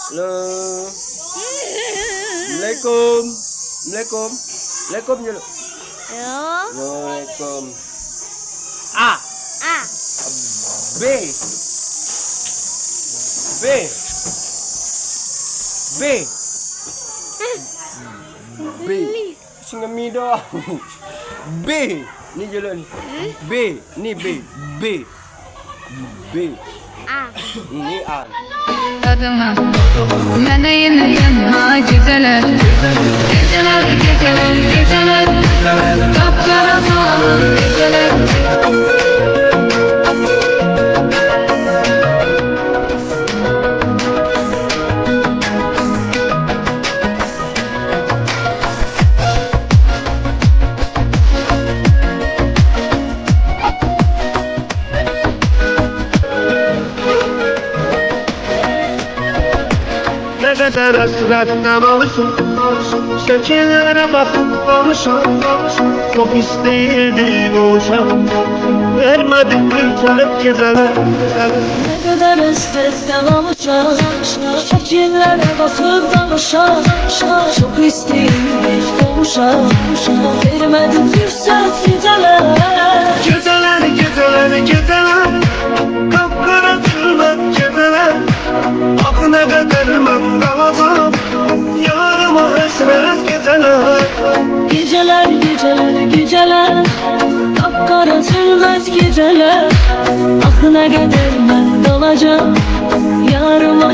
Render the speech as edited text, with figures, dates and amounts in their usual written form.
Assalamualaikum. Assalamualaikum je lu. Yo. Waalaikum. A. A. B. B. B. B. Singa mi dah. B. Ni je lu ni. B. Ni B. B. B. A. Ini A. Adıma meleğinin yanına gideler. Geceler, geceler, geceler. Kapkara falan geceler. Ne kadar hasretten olursun, şekillere bakıp konuşun. Çok isteyirdim olsam, vermedim ülkelip geceler. Ne kadar hasretten olacağım, şekillere basıp danışam. Çok isteymiş olmuşam, vermedim fırsat geceler. Geceler, geceler, geceler, kapkara zulmet geceler. Ah ne kadar ben kalacağım, yarıma hasret geceler. Geceler, geceler, geceler, kapkara sürmez geceler. Ah ne kadar ben kalacağım, yarıma